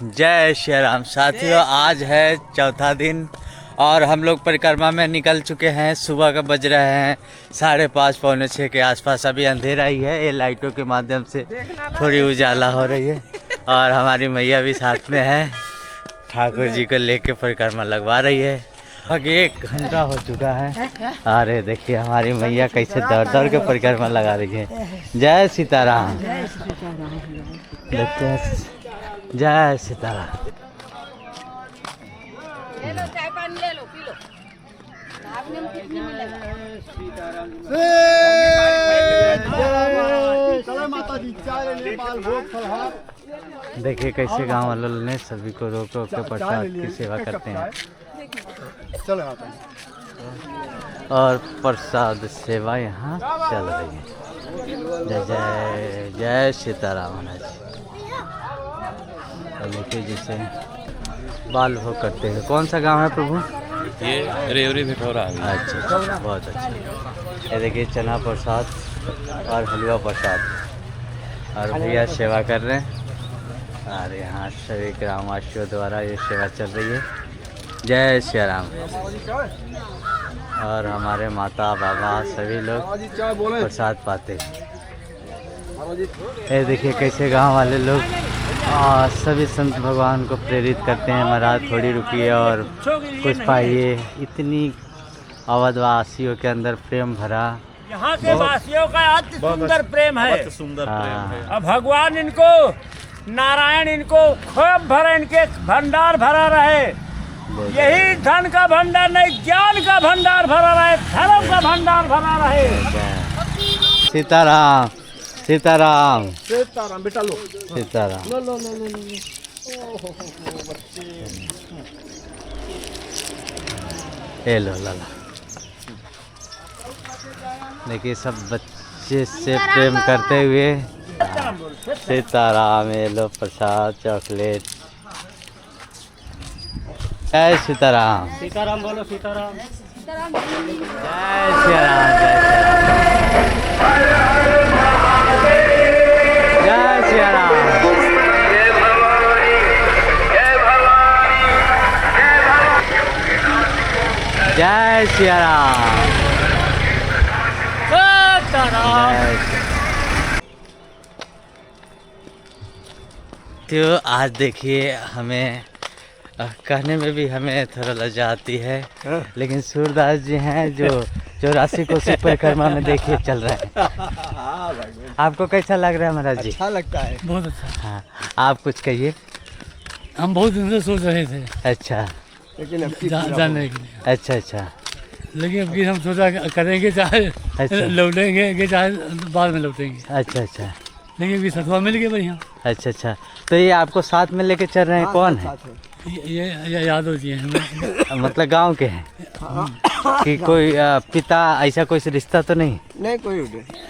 जय श्री राम। साथियों, आज है चौथा दिन और हम लोग परिक्रमा में निकल चुके हैं। सुबह का बज रहे हैं 5:30 पौने 6 के आसपास। अभी अंधेरा ही है, ये लाइटों के माध्यम से थोड़ी उजाला हो रही है और हमारी मैया भी साथ में है, ठाकुर जी को लेके परिक्रमा लगवा रही है। आगे 1 घंटा हो चुका है। अरे देखिए हमारी मैया कैसे दौड़ दौड़ के परिक्रमा लगा रही है। जय सीताराम। देखते हैं। जय सीताराम। ले लो, चाय पानी ले लो, पी लो। आपने में कितनी मिलेगा? देखिए कैसे गांव वालों ने सभी को रोक रोक के प्रसाद की सेवा करते हैं और प्रसाद सेवा यहाँ चल रही है। जय जय जय सीताराम महाराज। देखिए जिसे बाल भोग करते हैं। कौन सा गांव है प्रभु? ये रेवरी भिठौरा है। अच्छा, बहुत अच्छा। ये देखिए चना प्रसाद और हलवा प्रसाद और भैया सेवा कर रहे हैं और यहाँ सभी ग्रामवासियों द्वारा ये सेवा चल रही है। जय श्री राम। और हमारे माता बाबा सभी लोग प्रसाद पाते हैं। ये देखिए कैसे गांव वाले लोग सभी संत भगवान को प्रेरित करते हैं। महाराज थोड़ी रुकिए और कुछ पाइए। इतनी अवधवासियों के अंदर प्रेम भरा। यहाँ के वासियों का अति सुंदर प्रेम है। अब भगवान इनको, नारायण इनको खूब भरे, इनके भंडार भरा रहे। यही धन का भंडार नहीं, ज्ञान का भंडार भरा रहे, धर्म का भंडार भरा रहे। सीताराम सीताराम सीताराम। बेटा लो सीताराम। लो लो लो लो लो। ये लो लाला। देखिए सब बच्चे से प्रेम करते हुए सीताराम। ये लो प्रसाद चॉकलेट। जय सीताराम। सीताराम बोलो, सीताराम। जय श्री राम। जय श्री राम। जय श्री राम। तो आज देखिए हमें कहने में भी हमें थोड़ा लज्जा आती है, लेकिन सूरदास जी हैं जो 84 कोसी परिक्रमा में देखिए चल रहे हैं। आपको कैसा लग रहा है महाराज जी? अच्छा लगता है, बहुत अच्छा। हाँ, आप कुछ कहिए। हम बहुत दिन से सोच रहे थे अच्छा, लेकिन अब जाने के लिए, अच्छा अच्छा। लेकिन अब हम सोचा करेंगे, चाहे अच्छा। लौटेंगे चाहे बाद में लौटेंगे। अच्छा अच्छा लेकिन अभी सतुआ मिल गया बढ़िया। अच्छा अच्छा। तो ये आपको साथ में लेके चल रहे हैं, कौन है? ये यादव जी हैं हमें। मतलब गांव के हैं कि कोई पिता ऐसा कोई रिश्ता तो नहीं? नहीं कोई।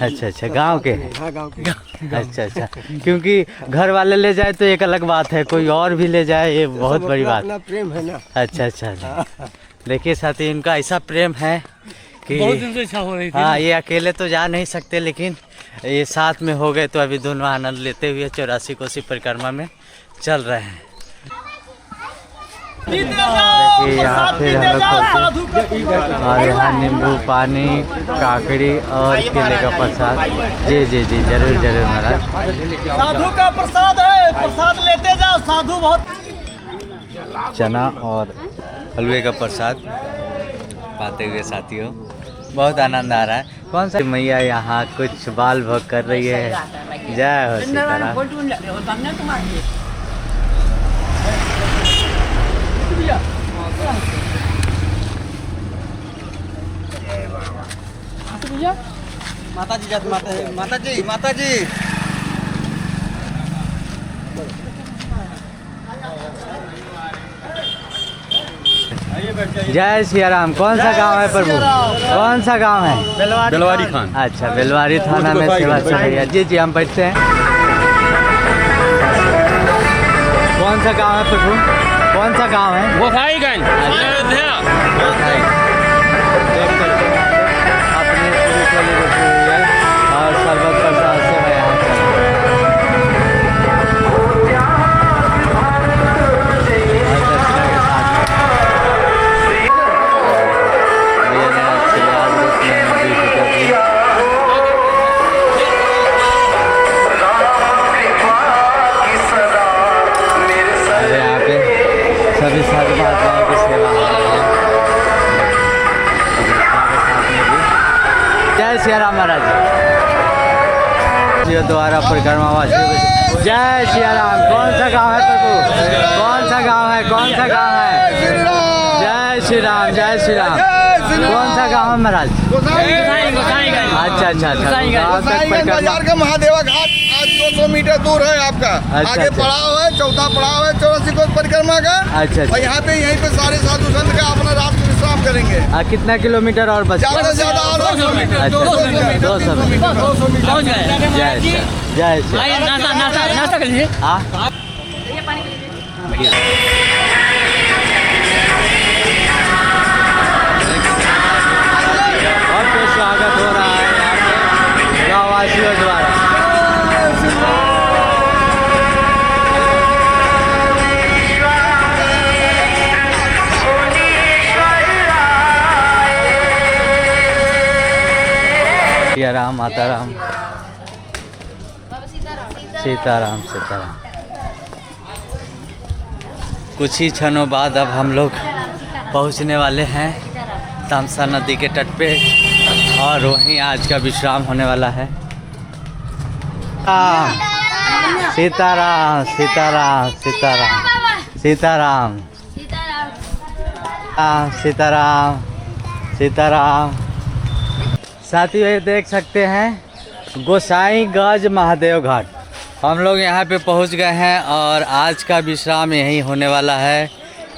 अच्छा अच्छा, गांव के हैं। हाँ, गाँव के। अच्छा अच्छा, क्योंकि घर वाले ले जाए तो एक अलग बात है, कोई और भी ले जाए ये बहुत बड़ी बात। अपना प्रेम है ना। अच्छा अच्छा। देखिए साथी, इनका ऐसा प्रेम है कि बहुत दिन से इच्छा हो रही थी। हाँ, ये अकेले तो जा नहीं सकते, लेकिन ये साथ में हो गए तो अभी दोनों आनंद लेते हुए 84 कोसी परिक्रमा में चल रहे हैं। देखिए यहाँ फिर हम लोग और यहाँ नींबू पानी, काकड़ी और केले का प्रसाद। जी जी जी, जरूर जरूर महाराज। साधु का प्रसाद है, प्रसाद लेते जाओ। साधु बहुत। चना और हलवे का प्रसाद पाते हुए साथियों बहुत आनंद आ रहा है। कौन सा मैया यहाँ कुछ बाल भोग कर रही है। जय हो सीताराम। माता जी जात, माता जी, माता जी। जय श्री राम। कौन सा गांव है प्रभु? कौन सा गांव है? बेलवारी खान। अच्छा, बेलवारी थाना में सेवा चल रही है। जी जी, हम बैठते हैं। कौन सा गांव है प्रभु? कौन सा गांव है? गोसाईगंज, अयोध्या। अपने पूरी टोली रुकी हुई है और सर्वत प्रसाद से मैं यहाँ चल रहा हूँ। राम महाराज जी द्वारा परिक्रमा वासियों को जय सिया राम। कौन सा गांव है प्रभु? कौन सा गांव है? कौन सा गांव है? जय श्री राम, जय श्री राम। कौन सा गांव है महाराज? अच्छा अच्छा अच्छा। बाजार का महादेवा घाट आज 200 मीटर दूर है आपका। अच्छा, आगे अच्छा। पड़ाव है, चौथा पड़ाव है 84 कोस परिक्रमा का। अच्छा, अच्छा। और यहाँ पे यहीं पे सारे साधु संत का अपना रात को विश्राम करेंगे। कितना किलोमीटर और बच? ज्यादा से ज्यादा और 200 मीटर। 200 मीटर। 200 मीटर। जय श्री जय श्री। नाश्ता कर लीजिए। हाँ ये पानी पी लीजिए। और तो स्वागत हो रहा है यहाँ पे गाँववासियों द्वारा। सिया राम, माता राम, सीताराम सीताराम। कुछ ही क्षणों बाद अब हम लोग पहुँचने वाले हैं तामसा नदी के तट पे और वहीं आज का विश्राम होने वाला है। सीताराम सीताराम सीताराम सीताराम सीताराम सीताराम। साथियों ये देख सकते हैं गोसाईगंज महादेव घाट। हम लोग यहाँ पे पहुँच गए हैं और आज का विश्राम यहीं होने वाला है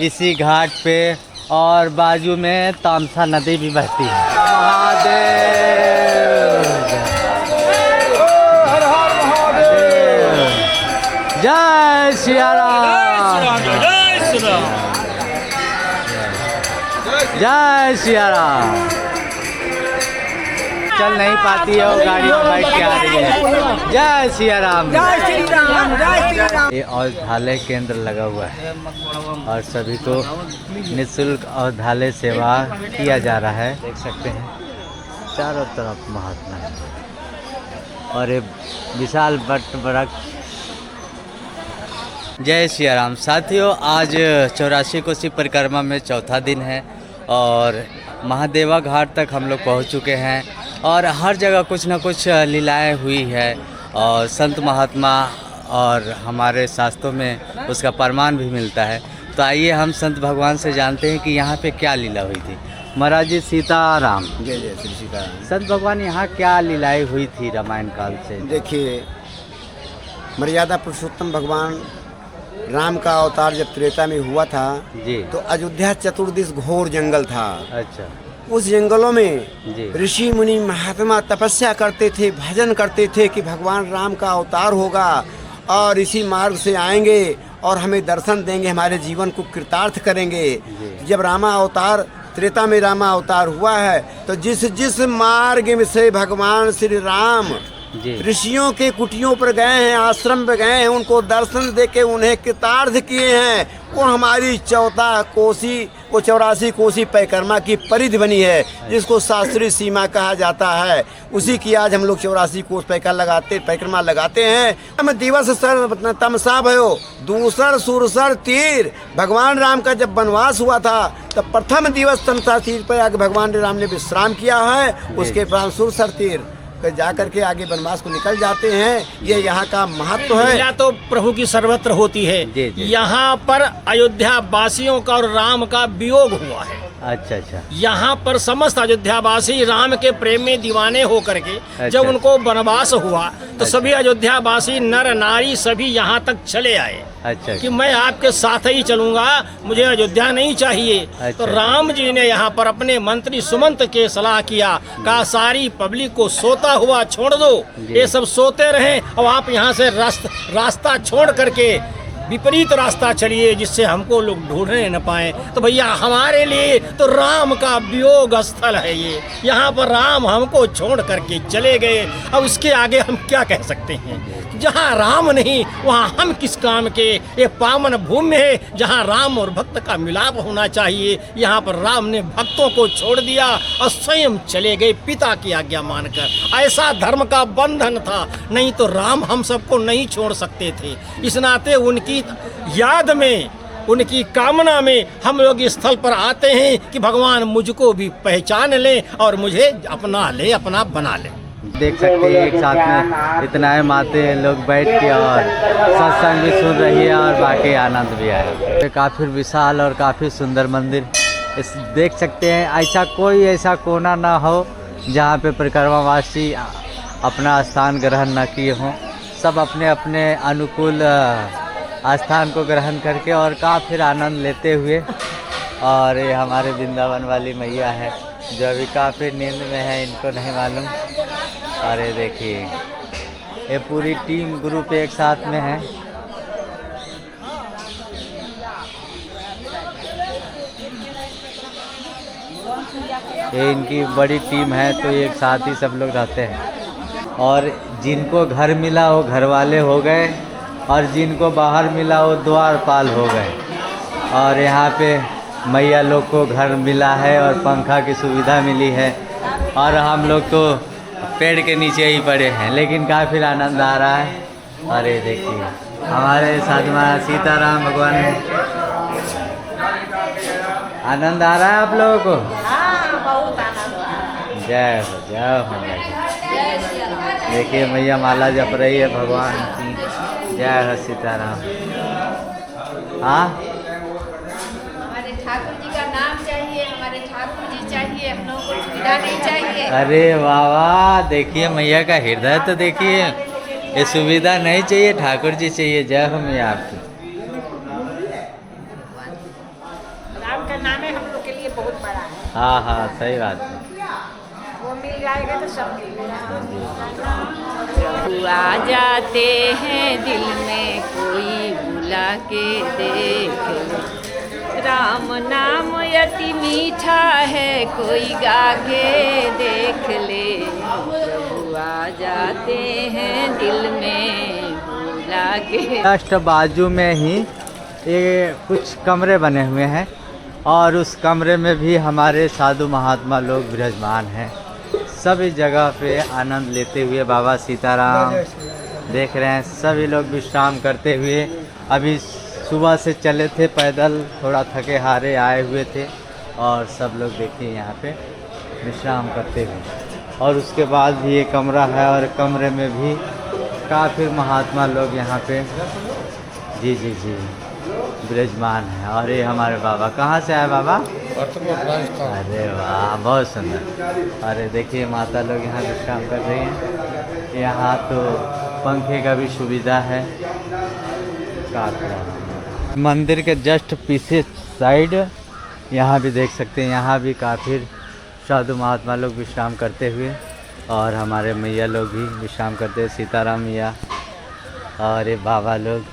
इसी घाट पे। और बाजू में तामसा नदी भी बहती है। महादेव जय सिया राम, जय सिया राम। चल नहीं पाती है वो गाड़ी में बैठ के आ रही है। जय सिया राम, जय श्री राम, जय श्री राम। ये औषधालय केंद्र लगा हुआ है और सभी को निःशुल्क औषधालय सेवा किया जा रहा है। देख सकते हैं चारों तरफ महात्मा है और ये विशाल वट वृक्ष। जय सिया राम। साथियों आज 84 कोसी परिक्रमा में चौथा दिन है और महादेवा घाट तक हम लोग पहुंच चुके हैं और हर जगह कुछ न कुछ लीलाएं हुई है और संत महात्मा और हमारे शास्त्रों में उसका प्रमाण भी मिलता है। तो आइए हम संत भगवान से जानते हैं कि यहाँ पे क्या लीला हुई थी। महाराज जी सीताराम। जय जय श्री सीताराम। संत भगवान यहाँ क्या लीलाएं हुई थी रामायण काल से? देखिए मर्यादा पुरुषोत्तम भगवान राम का अवतार जब त्रेता में हुआ था जी तो अयोध्या चतुर्दिश घोर जंगल था। अच्छा उस जंगलों में जी ऋषि मुनि महात्मा तपस्या करते थे, भजन करते थे कि भगवान राम का अवतार होगा और इसी मार्ग से आएंगे और हमें दर्शन देंगे, हमारे जीवन को कृतार्थ करेंगे। जब रामा अवतार त्रेता में रामा अवतार हुआ है तो जिस जिस मार्ग में से भगवान श्री राम ऋषियों के कुटियों पर गए हैं, आश्रम पर गए हैं, उनको दर्शन देके उन्हें कृतार्थ किए हैं, वो हमारी 84 कोसी परिक्रमा की परिधि बनी है जिसको शास्त्रीय सीमा कहा जाता है। उसी की आज हम लोग 84 कोस परिक्रमा लगाते हैं। हम दिवस सर तमसा भयो दूसर सुरसर तीर। भगवान राम का जब वनवास हुआ था तब प्रथम दिवस तमसा तीर पर आगे भगवान राम ने विश्राम किया है। उसके बाद सुरसर तीर जा करके आगे वनवास को निकल जाते हैं। ये यहाँ का महत्व है। लीला तो प्रभु की सर्वत्र होती है। यहाँ पर अयोध्या वासियों का और राम का वियोग हुआ है। अच्छा अच्छा। यहाँ पर समस्त अयोध्यावासी राम के प्रेम में दीवाने हो करके जब उनको वनवास हुआ तो सभी अयोध्यावासी नर नारी सभी यहाँ तक चले आए। अच्छा कि मैं आपके साथ ही चलूंगा, मुझे अयोध्या नहीं चाहिए। तो राम जी ने यहाँ पर अपने मंत्री सुमंत के सलाह किया, कहा सारी पब्लिक को सोता हुआ छोड़ दो, ये सब सोते रहें और आप यहाँ से रास्ता छोड़ करके विपरीत रास्ता चलिए जिससे हमको लोग ढूंढने न पाए। तो भैया हमारे लिए तो राम का वियोग स्थल है ये। यहाँ पर राम हमको छोड़ करके चले गए। अब इसके आगे हम क्या कह सकते हैं? जहाँ राम नहीं वहाँ हम किस काम के? ये पावन भूमि है जहाँ राम और भक्त का मिलाप होना चाहिए। यहाँ पर राम ने भक्तों को छोड़ दिया और स्वयं चले गए पिता की आज्ञा मानकर। ऐसा धर्म का बंधन था, नहीं तो राम हम सबको नहीं छोड़ सकते थे। इस नाते उनकी याद में उनकी कामना में हम लोग इस स्थल पर आते हैं कि भगवान मुझको भी पहचान ले और मुझे अपना ले, अपना बना ले। देख सकते हैं एक साथ में इतना है माते लोग बैठ के और सत्संग भी सुन रही है और बाकी आनंद भी आया। काफ़ी विशाल और काफ़ी सुंदर मंदिर इस देख सकते हैं। ऐसा कोई ऐसा कोना ना हो जहाँ पे परिक्रमावासी अपना स्थान ग्रहण न किए हों। सब अपने अपने अनुकूल स्थान को ग्रहण करके और काफ़ी आनंद लेते हुए। और ये हमारे वृंदावन वाली मैया है जो अभी काफ़ी नींद में है, इनको नहीं मालूम। अरे देखिए ये पूरी टीम ग्रुप एक साथ में है। ये इनकी बड़ी टीम है तो एक साथ ही सब लोग रहते हैं। और जिनको घर मिला वो घर वाले हो गए और जिनको बाहर मिला वो द्वारपाल हो गए। और यहाँ पे मैया लोग को घर मिला है और पंखा की सुविधा मिली है और हम लोग तो पेड़ के नीचे ही पड़े हैं, लेकिन काफ़ी आनंद आ रहा है। अरे देखिए हमारे साथ में सीताराम भगवान है। आनंद आ रहा है आप लोगों को? बहुत आनंद। जय हो मैया की। देखिए मैया माला जप रही है भगवान की। जय हो सीताराम। हाँ हमारे ठाकुर जी का नाम चाहिए, हमारे ठाकुर जी चाहिए, हम लोगों को सुविधा नहीं चाहिए। अरे वाह वाह, देखिए मैया का हृदय तो देखिए। ये सुविधा नहीं चाहिए, ठाकुर जी चाहिए। जय हो मैया आपकी। राम का नाम है हम लोग के लिए बहुत बड़ा है। हाँ हाँ सही बात है। वो मिल जाएगा तो सब मिल जाएगा। आ जाते हैं दिल में कोई बुला के देख ले, राम नाम अति मीठा है कोई गा के देख ले। प्रभु आ जाते हैं दिल में बुला के। जस्ट बाजू में ही ये कुछ कमरे बने हुए हैं और उस कमरे में भी हमारे साधु महात्मा लोग विराजमान हैं। सभी जगह पे आनंद लेते हुए बाबा सीताराम देख रहे हैं। सभी लोग विश्राम करते हुए अभी सुबह से चले थे पैदल, थोड़ा थके हारे आए हुए थे और सब लोग देखिए यहाँ पे विश्राम करते हुए। और उसके बाद भी ये कमरा है और कमरे में भी काफ़ी महात्मा लोग यहाँ पे जी जी जी विराजमान है। और ये हमारे बाबा कहाँ से आए बाबा? अरे वाह बहुत सुंदर। अरे देखिए माता लोग यहाँ विश्राम कर रही हैं। यहाँ तो पंखे का भी सुविधा है। मंदिर के जस्ट पीछे साइड यहाँ भी देख सकते हैं, यहाँ भी काफ़ी साधु महात्मा लोग विश्राम करते हुए और हमारे मैया लोग भी विश्राम करते हैं, सीताराम मैया और ये बाबा लोग।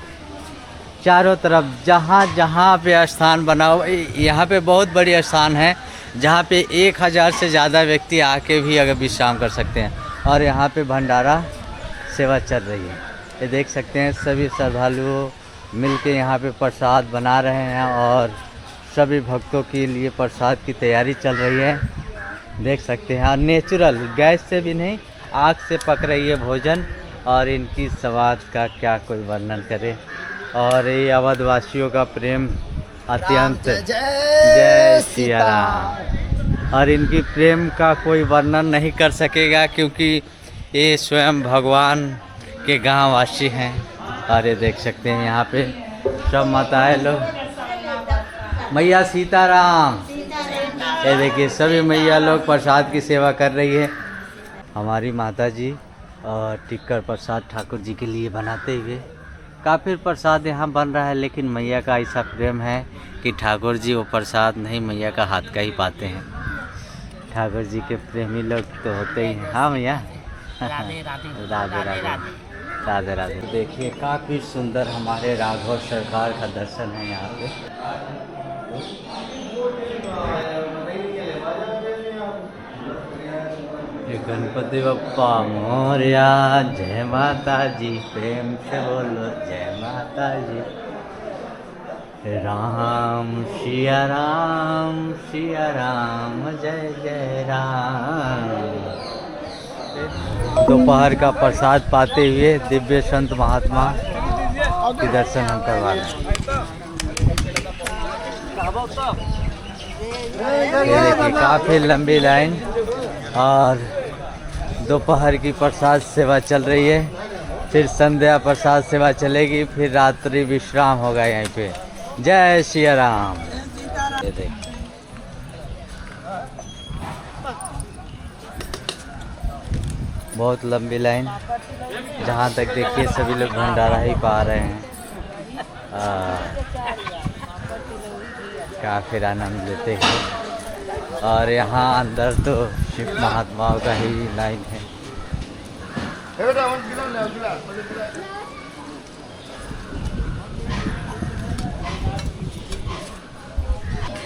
चारों तरफ जहाँ जहाँ पे स्थान बना हो, यहाँ पे बहुत बड़ी स्थान है जहाँ पे 1000 से ज़्यादा व्यक्ति आके भी अगर विश्राम कर सकते हैं। और यहाँ पे भंडारा सेवा चल रही है। ये देख सकते हैं सभी श्रद्धालुओं मिलके यहाँ पे प्रसाद बना रहे हैं और सभी भक्तों के लिए प्रसाद की तैयारी चल रही है। देख सकते हैं और नेचुरल गैस से भी नहीं, आग से पक रही है भोजन और इनकी स्वाद का क्या कोई वर्णन करे। और ये अवधवासियों का प्रेम अत्यंत। जय सिया राम। और इनकी प्रेम का कोई वर्णन नहीं कर सकेगा क्योंकि ये स्वयं भगवान के गाँव वासी हैं। और ये देख सकते हैं यहाँ पे सब माताएं लोग। मैया सीताराम। ये देखिए सभी मैया लोग प्रसाद की सेवा कर रही है। हमारी माता जी और टिक्कर प्रसाद ठाकुर जी के लिए बनाते हुए काफ़ी प्रसाद यहाँ बन रहा है। लेकिन मैया का ऐसा प्रेम है कि ठाकुर जी वो प्रसाद नहीं मैया का हाथ का ही पाते हैं। ठाकुर जी के प्रेमी लोग तो होते ही हैं। हाँ मैया राधे राधे राधे राधे राधे। देखिए काफ़ी सुंदर हमारे राघव सरकार का दर्शन है यहाँ पे। गणपति बप्पा मोरया। जय माता जी। प्रेम से बोलो जय माता जी। राम सिया राम जय जय राम। दोपहर का प्रसाद पाते हुए दिव्य संत महात्मा के दर्शन हम करवा रहे हैं। ये देखिए काफ़ी लंबी लाइन और दोपहर की प्रसाद सेवा चल रही है, फिर संध्या प्रसाद सेवा चलेगी, फिर रात्रि विश्राम होगा यहीं पे। जय सिया राम। ये देखिए बहुत लंबी लाइन, जहाँ तक देखिए सभी लोग भंडारा ही पा रहे हैं। काफ़ी आनंद लेते हैं और यहाँ अंदर तो शिव महात्माओं का ही लाइन है।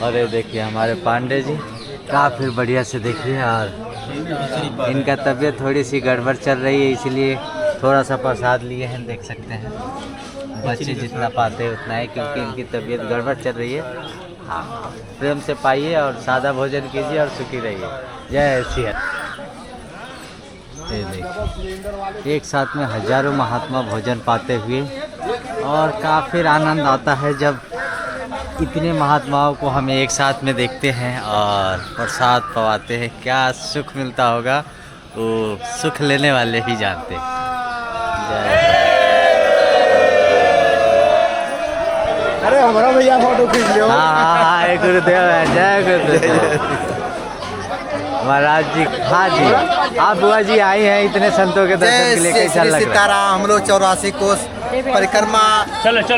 और ये देखिए हमारे पांडे जी काफ़ी बढ़िया से देखिए, और इनका तबीयत थोड़ी सी गड़बड़ चल रही है, इसलिए थोड़ा सा प्रसाद लिए हैं, देख सकते हैं। बच्चे जितना पाते हैं उतना ही, क्योंकि इनकी तबीयत गड़बड़ चल रही है। हाँ, प्रेम से पाइए और सादा भोजन कीजिए और सुखी रहिए। जय सिया। ये देखिए एक साथ में हजारों महात्मा भोजन पाते हुए, और काफ़ी आनंद आता है जब इतने महात्माओं को हम एक साथ में देखते हैं और प्रसाद पवाते हैं। क्या सुख मिलता होगा वो सुख लेने वाले ही जानते हैं। अरे हमारा भैया फोटो खींच लो। हाँ गुरुदेव है, जय गुरुदेव महाराज जी। हाँ जी, आप बुआ जी आई हैं इतने संतों के दर्शन के लिए, कैसा लग रहा है? सीताराम, हम लोग 84 कोस परिक्रमा संत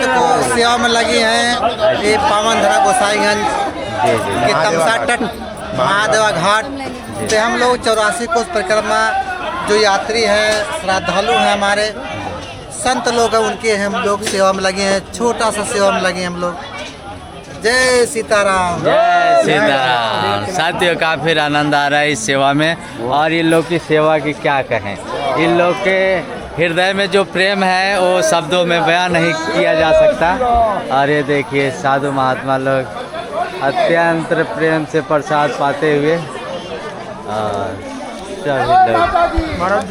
को सेवा में लगी हैं। ये पावन धरा गोसाईगंज के तमसा तट महादेवा घाट पे हम लोग 84 कोस परिक्रमा, जो यात्री हैं श्रद्धालु हैं हमारे संत लोग हैं, उनके हम लोग सेवा में लगे हैं, छोटा सा सेवा में लगे हैं हम लोग। जय सीताराम। जय सीताराम। साथियों काफ़ी आनंद आ रहा है इस सेवा में, और इन लोग की सेवा की क्या कहें। इन लोग के हृदय में जो प्रेम है वो शब्दों में बयान नहीं किया जा सकता। और ये देखिए साधु महात्मा लोग अत्यंत प्रेम से प्रसाद पाते हुए, और सभी लोग